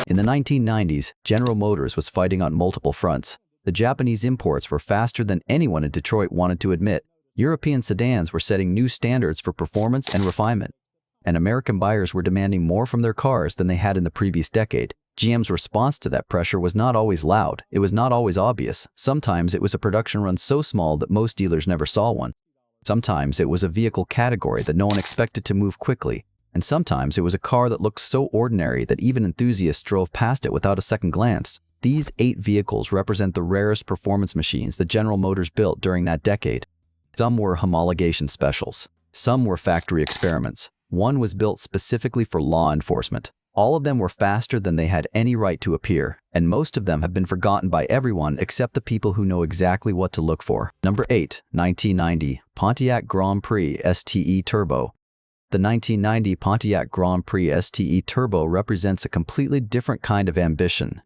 In the 1990s, General Motors was fighting on multiple fronts. The Japanese imports were faster than anyone in Detroit wanted to admit. European sedans were setting new standards for performance and refinement. And American buyers were demanding more from their cars than they had in the previous decade. GM's response to that pressure was not always loud. It was not always obvious. Sometimes it was a production run so small that most dealers never saw one. Sometimes it was a vehicle category that no one expected to move quickly. And sometimes it was a car that looked so ordinary that even enthusiasts drove past it without a second glance. These 8 vehicles represent the rarest performance machines that General Motors built during that decade. Some were homologation specials. Some were factory experiments. One was built specifically for law enforcement. All of them were faster than they had any right to appear, and most of them have been forgotten by everyone except the people who know exactly what to look for. Number 8, 1990 Pontiac Grand Prix STE Turbo. The 1990 Pontiac Grand Prix STE Turbo represents a completely different kind of ambition.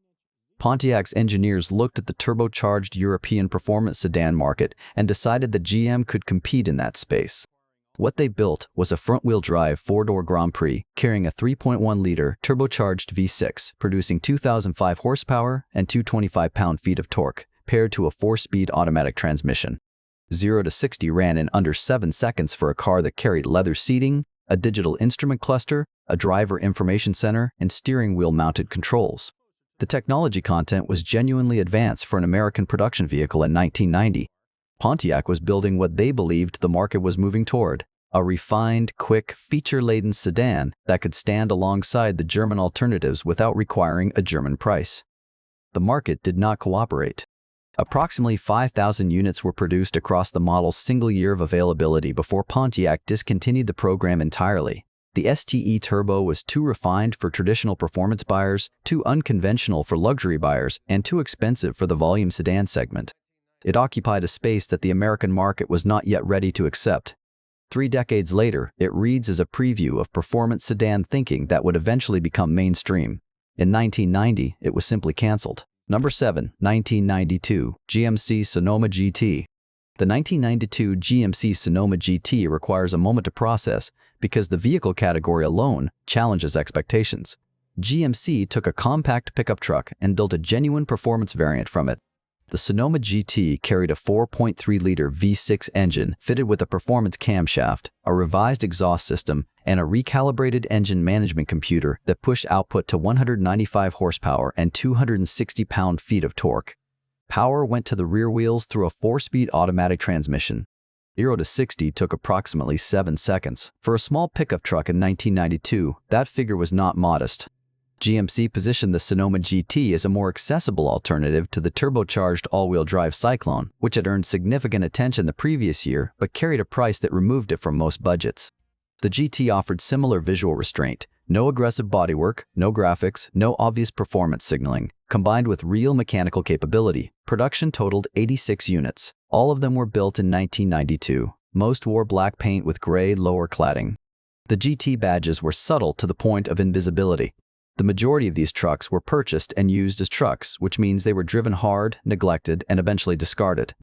Pontiac's engineers looked at the turbocharged European performance sedan market and decided that GM could compete in that space. What they built was a front-wheel drive 4-door Grand Prix carrying a 3.1-liter turbocharged V6, producing 2,005 horsepower and 225 pound-feet of torque, paired to a 4-speed automatic transmission. 0 to 60 ran in under 7 seconds for a car that carried leather seating, a digital instrument cluster, a driver information center, and steering wheel-mounted controls. The technology content was genuinely advanced for an American production vehicle in 1990. Pontiac was building what they believed the market was moving toward, a refined, quick, feature-laden sedan that could stand alongside the German alternatives without requiring a German price. The market did not cooperate. Approximately 5,000 units were produced across the model's single year of availability before Pontiac discontinued the program entirely. The STE Turbo was too refined for traditional performance buyers, too unconventional for luxury buyers, and too expensive for the volume sedan segment. It occupied a space that the American market was not yet ready to accept. 3 decades later, it reads as a preview of performance sedan thinking that would eventually become mainstream. In 1990, it was simply canceled. Number 7, 1992 GMC Sonoma GT. The 1992 GMC Sonoma GT requires a moment to process because the vehicle category alone challenges expectations. GMC took a compact pickup truck and built a genuine performance variant from it. The Sonoma GT carried a 4.3-liter V6 engine fitted with a performance camshaft, a revised exhaust system, and a recalibrated engine management computer that pushed output to 195 horsepower and 260 pound-feet of torque. Power went to the rear wheels through a 4-speed automatic transmission. 0 to 60 took approximately 7 seconds. For a small pickup truck in 1992, that figure was not modest. GMC positioned the Sonoma GT as a more accessible alternative to the turbocharged all-wheel drive Syclone, which had earned significant attention the previous year but carried a price that removed it from most budgets. The GT offered similar visual restraint, no aggressive bodywork, no graphics, no obvious performance signaling, combined with real mechanical capability. Production totaled 86 units. All of them were built in 1992. Most wore black paint with gray lower cladding. The GT badges were subtle to the point of invisibility. The majority of these trucks were purchased and used as trucks, which means they were driven hard, neglected, and eventually discarded.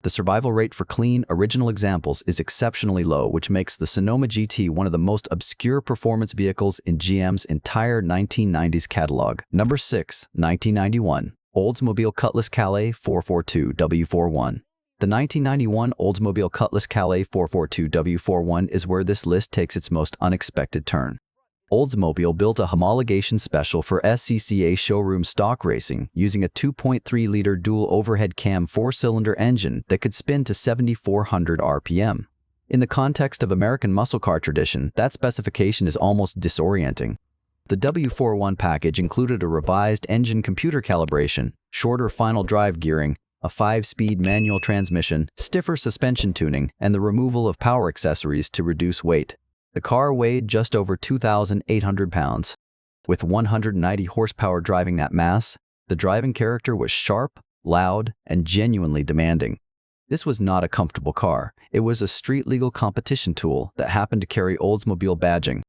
The survival rate for clean, original examples is exceptionally low, which makes the Sonoma GT one of the most obscure performance vehicles in GM's entire 1990s catalog. Number 6, 1991 Oldsmobile Cutlass Calais 442 W41. The 1991 Oldsmobile Cutlass Calais 442 W41 is where this list takes its most unexpected turn. Oldsmobile built a homologation special for SCCA showroom stock racing using a 2.3-liter dual overhead cam 4-cylinder engine that could spin to 7,400 RPM. In the context of American muscle car tradition, that specification is almost disorienting. The W41 package included a revised engine computer calibration, shorter final drive gearing, a 5-speed manual transmission, stiffer suspension tuning, and the removal of power accessories to reduce weight. The car weighed just over 2,800 pounds. With 190 horsepower driving that mass, the driving character was sharp, loud, and genuinely demanding. This was not a comfortable car. It was a street-legal competition tool that happened to carry Oldsmobile badging.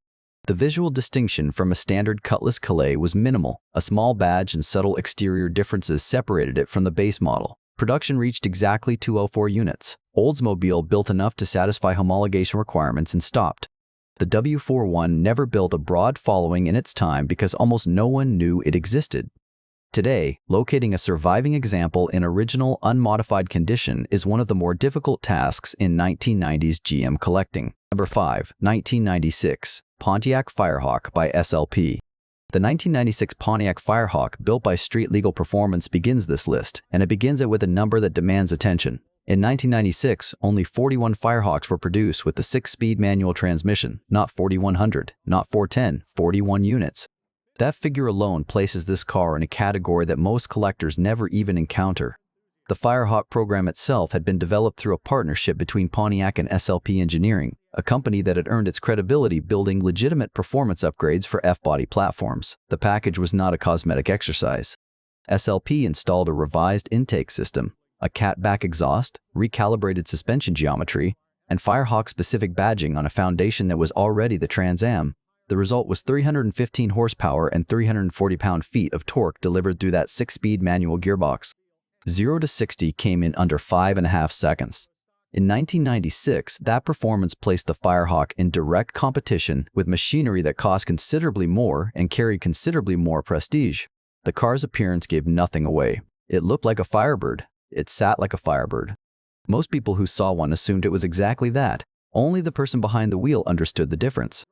The visual distinction from a standard Cutlass Calais was minimal. A small badge and subtle exterior differences separated it from the base model. Production reached exactly 204 units. Oldsmobile built enough to satisfy homologation requirements and stopped. The W41 never built a broad following in its time because almost no one knew it existed. Today, locating a surviving example in original, unmodified condition is one of the more difficult tasks in 1990s GM collecting. Number 5. 1996 Pontiac Firehawk by SLP. The 1996 Pontiac Firehawk, built by Street Legal Performance, begins this list, and it begins it with a number that demands attention. In 1996, only 41 Firehawks were produced with the 6-speed manual transmission, not 4,100, not 410, 41 units. That figure alone places this car in a category that most collectors never even encounter. The Firehawk program itself had been developed through a partnership between Pontiac and SLP Engineering, a company that had earned its credibility building legitimate performance upgrades for F-body platforms. The package was not a cosmetic exercise. SLP installed a revised intake system, a catback exhaust, recalibrated suspension geometry, and Firehawk-specific badging on a foundation that was already the Trans Am. The result was 315 horsepower and 340 pound-feet of torque delivered through that 6-speed manual gearbox. 0 to 60 came in under 5.5 seconds. In 1996, that performance placed the Firehawk in direct competition with machinery that cost considerably more and carried considerably more prestige. The car's appearance gave nothing away. It looked like a Firebird. It sat like a Firebird. Most people who saw one assumed it was exactly that. Only the person behind the wheel understood the difference.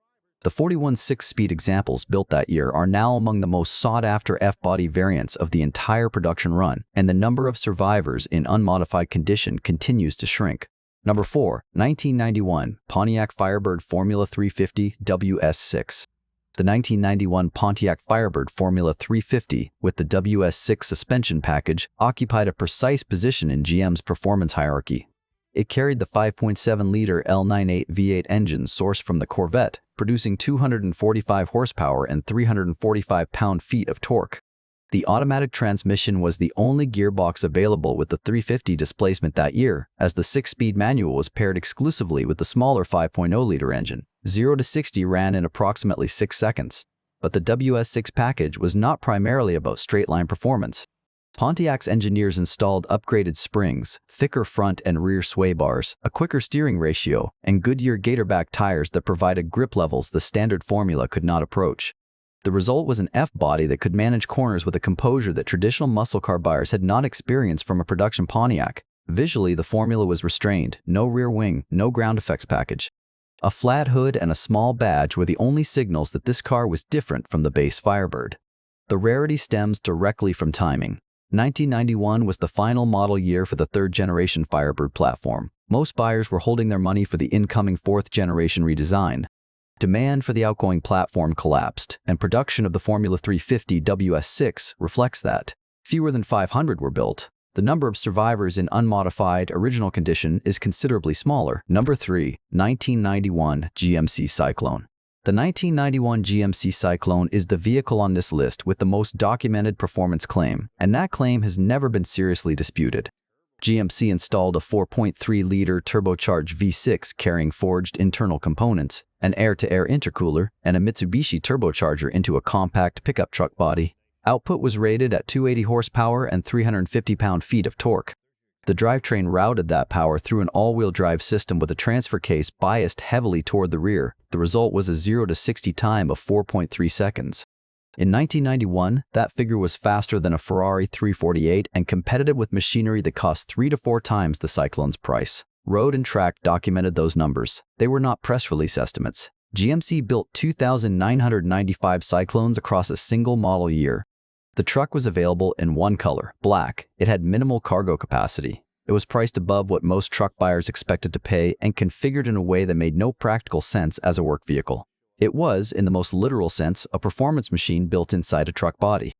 The 41 6-speed examples built that year are now among the most sought-after F-body variants of the entire production run, and the number of survivors in unmodified condition continues to shrink. Number 4. 1991 Pontiac Firebird Formula 350 WS6. The 1991 Pontiac Firebird Formula 350 with the WS6 suspension package occupied a precise position in GM's performance hierarchy. It carried the 5.7-liter L98 V8 engine sourced from the Corvette, producing 245 horsepower and 345 pound-feet of torque. The automatic transmission was the only gearbox available with the 350 displacement that year, as the 6-speed manual was paired exclusively with the smaller 5.0-liter engine. 0 to 60 ran in approximately 6 seconds. But the WS6 package was not primarily about straight-line performance. Pontiac's engineers installed upgraded springs, thicker front and rear sway bars, a quicker steering ratio, and Goodyear Gatorback tires that provided grip levels the standard formula could not approach. The result was an F-body that could manage corners with a composure that traditional muscle car buyers had not experienced from a production Pontiac. Visually, the formula was restrained, no rear wing, no ground effects package. A flat hood and a small badge were the only signals that this car was different from the base Firebird. The rarity stems directly from timing. 1991 was the final model year for the third-generation Firebird platform. Most buyers were holding their money for the incoming fourth-generation redesign. Demand for the outgoing platform collapsed, and production of the Formula 350 WS6 reflects that. Fewer than 500 were built. The number of survivors in unmodified, original condition is considerably smaller. Number 3. 1991 GMC Syclone. The 1991 GMC Syclone is the vehicle on this list with the most documented performance claim, and that claim has never been seriously disputed. GMC installed a 4.3-liter turbocharged V6 carrying forged internal components, an air-to-air intercooler, and a Mitsubishi turbocharger into a compact pickup truck body. Output was rated at 280 horsepower and 350 pound-feet of torque. The drivetrain routed that power through an all-wheel drive system with a transfer case biased heavily toward the rear. The result was a 0 to 60 time of 4.3 seconds. In 1991, that figure was faster than a Ferrari 348 and competitive with machinery that cost 3 to 4 times the Syclone's price. Road and Track documented those numbers. They were not press release estimates. GMC built 2,995 Syclones across a single model year. The truck was available in one color, black. It had minimal cargo capacity. It was priced above what most truck buyers expected to pay and configured in a way that made no practical sense as a work vehicle. It was, in the most literal sense, a performance machine built inside a truck body.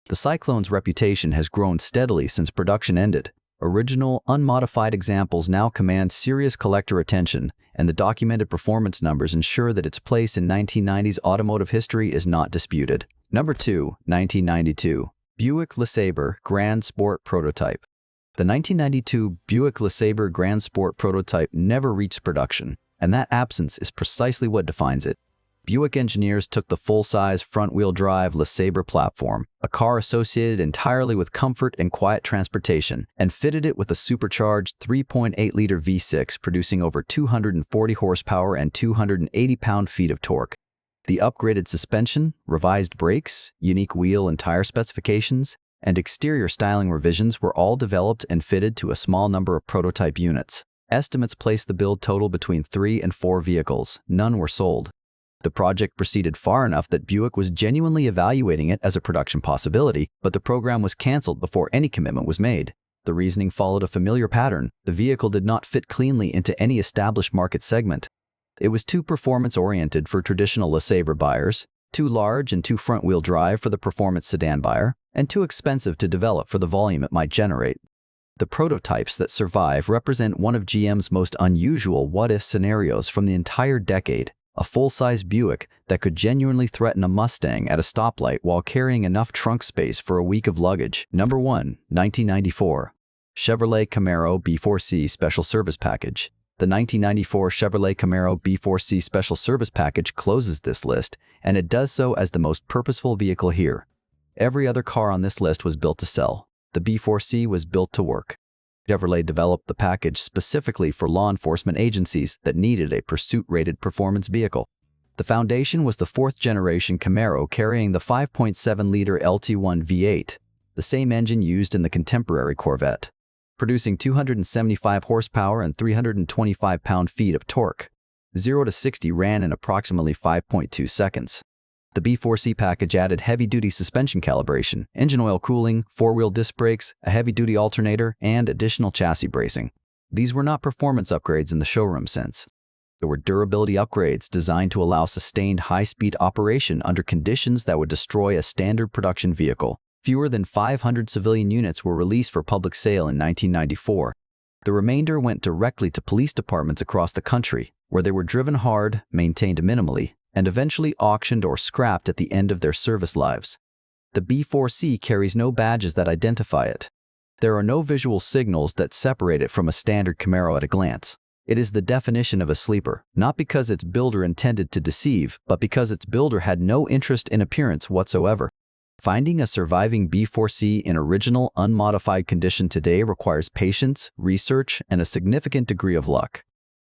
The Syclone's reputation has grown steadily since production ended. Original, unmodified examples now command serious collector attention, and the documented performance numbers ensure that its place in 1990s automotive history is not disputed. Number 2. 1992 Buick LeSabre Grand Sport Prototype. The 1992 Buick LeSabre Grand Sport Prototype never reached production, and that absence is precisely what defines it. Buick engineers took the full-size front-wheel drive LeSabre platform, a car associated entirely with comfort and quiet transportation, and fitted it with a supercharged 3.8-liter V6 producing over 240 horsepower and 280 pound-feet of torque. The upgraded suspension, revised brakes, unique wheel and tire specifications, and exterior styling revisions were all developed and fitted to a small number of prototype units. Estimates place the build total between 3 and 4 vehicles. None were sold. The project proceeded far enough that Buick was genuinely evaluating it as a production possibility, but the program was canceled before any commitment was made. The reasoning followed a familiar pattern. The vehicle did not fit cleanly into any established market segment. It was too performance-oriented for traditional LeSabre buyers, too large and too front-wheel drive for the performance sedan buyer, and too expensive to develop for the volume it might generate. The prototypes that survive represent one of GM's most unusual what-if scenarios from the entire decade. A full-size Buick that could genuinely threaten a Mustang at a stoplight while carrying enough trunk space for a week of luggage. Number 1. 1994. Chevrolet Camaro B4C Special Service Package. The 1994 Chevrolet Camaro B4C Special Service Package closes this list, and it does so as the most purposeful vehicle here. Every other car on this list was built to sell. The B4C was built to work. Chevrolet developed the package specifically for law enforcement agencies that needed a pursuit-rated performance vehicle. The foundation was the fourth-generation Camaro carrying the 5.7-liter LT1 V8, the same engine used in the contemporary Corvette, producing 275 horsepower and 325 pound-feet of torque. 0 to 60 ran in approximately 5.2 seconds. The B4C package added heavy-duty suspension calibration, engine oil cooling, four-wheel disc brakes, a heavy-duty alternator, and additional chassis bracing. These were not performance upgrades in the showroom sense. They were durability upgrades designed to allow sustained high-speed operation under conditions that would destroy a standard production vehicle. Fewer than 500 civilian units were released for public sale in 1994. The remainder went directly to police departments across the country, where they were driven hard, maintained minimally, and eventually auctioned or scrapped at the end of their service lives. The B4C carries no badges that identify it. There are no visual signals that separate it from a standard Camaro at a glance. It is the definition of a sleeper, not because its builder intended to deceive, but because its builder had no interest in appearance whatsoever. Finding a surviving B4C in original, unmodified condition today requires patience, research, and a significant degree of luck.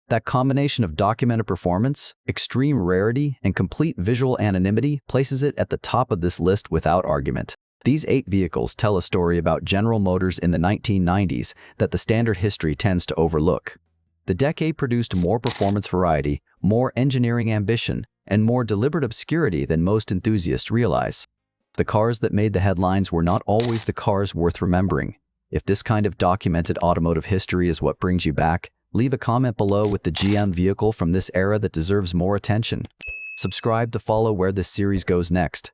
That combination of documented performance, extreme rarity, and complete visual anonymity places it at the top of this list without argument. These 8 vehicles tell a story about General Motors in the 1990s that the standard history tends to overlook. The decade produced more performance variety, more engineering ambition, and more deliberate obscurity than most enthusiasts realize. The cars that made the headlines were not always the cars worth remembering. If this kind of documented automotive history is what brings you back, leave a comment below with the GM vehicle from this era that deserves more attention. Subscribe to follow where this series goes next.